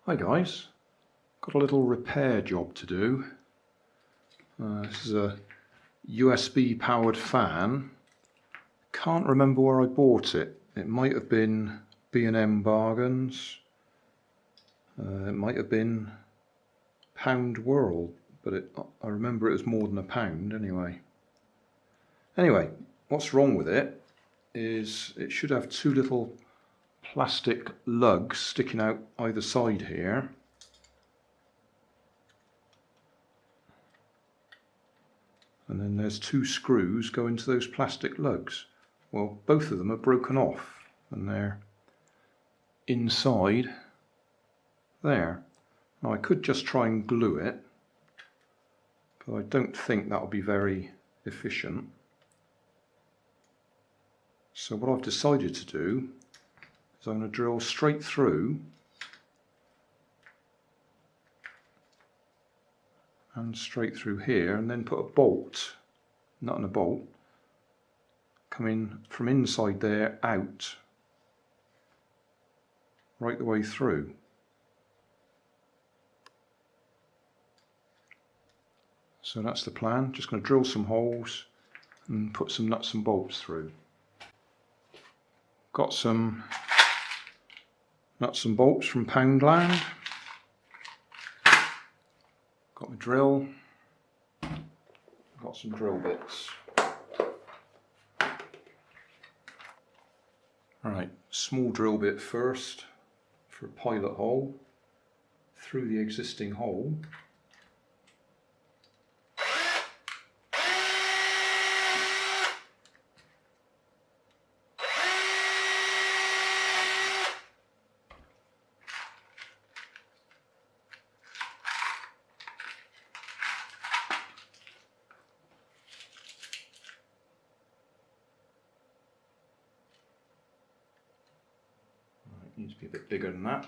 Hi guys, got a little repair job to do. This is a USB powered fan. Can't remember where I bought it. It might have been B&M Bargains. It might have been Pound World, but I remember it was more than £1 anyway. Anyway, what's wrong with it is it should have two little plastic lugs sticking out either side here. And then there's two screws go into those plastic lugs. Well, both of them are broken off and they're inside there. Now I could just try and glue it, but I don't think that will be very efficient. So what I've decided to do is I'm going to drill straight through and straight through here, and then put a bolt, nut and a bolt, coming from inside there out right the way through. So that's the plan. Just going to drill some holes and put some nuts and bolts through. Got some nuts and bolts from Poundland. Got my drill. Got some drill bits. Alright, small drill bit first for a pilot hole through the existing hole. Needs to be a bit bigger than that.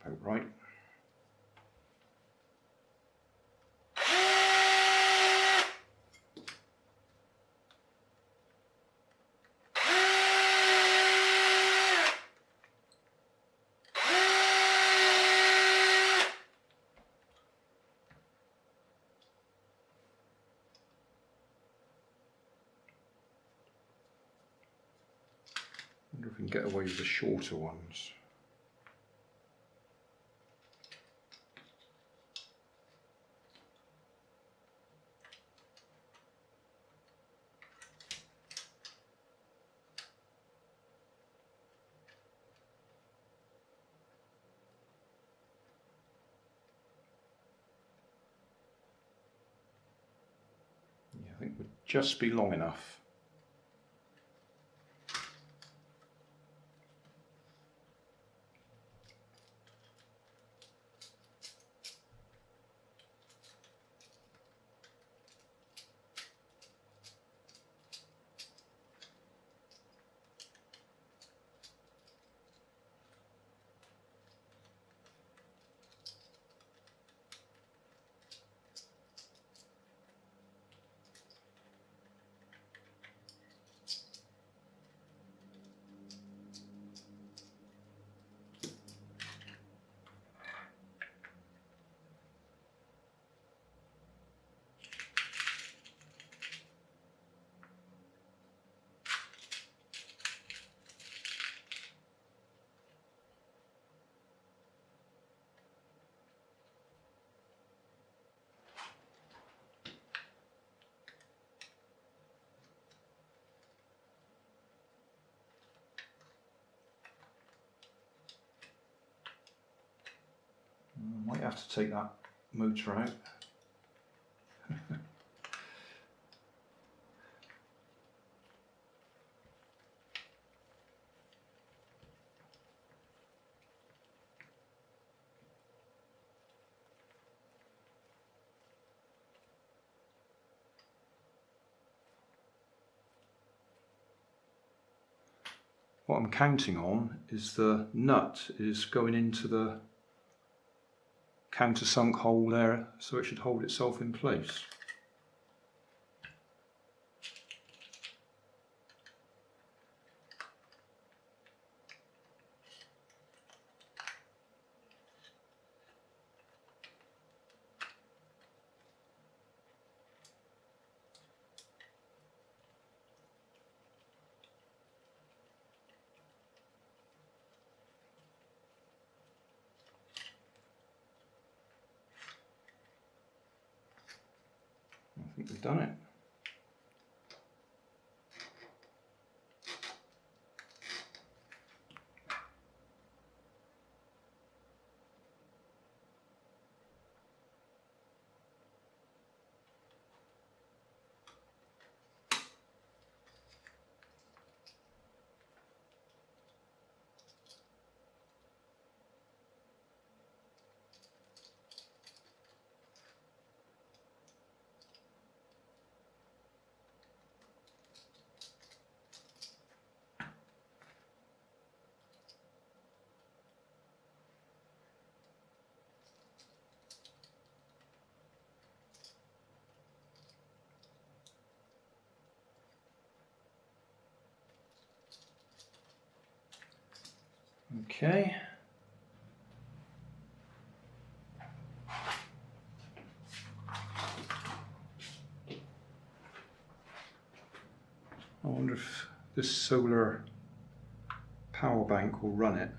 About right. Wonder if we can get away with the shorter ones. I think would just be long enough. have to take that motor out. What I'm counting on is the nut is going into the countersunk hole there, so it should hold itself in place. I think we've done it. Okay. I wonder if this solar power bank will run it.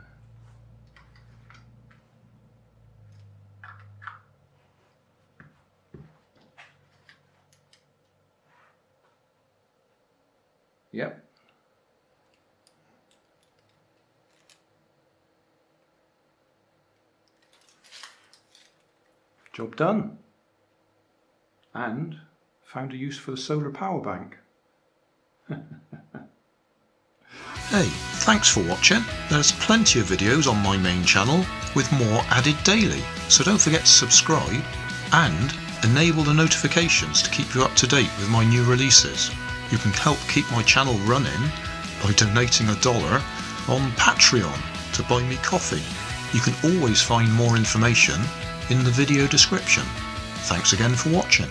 Yep. Job done. And found a use for the solar power bank. Hey, thanks for watching. There's plenty of videos on my main channel with more added daily, so don't forget to subscribe and enable the notifications to keep you up to date with my new releases. You can help keep my channel running by donating $1 on Patreon to buy me coffee. You can always find more information in the video description. Thanks again for watching.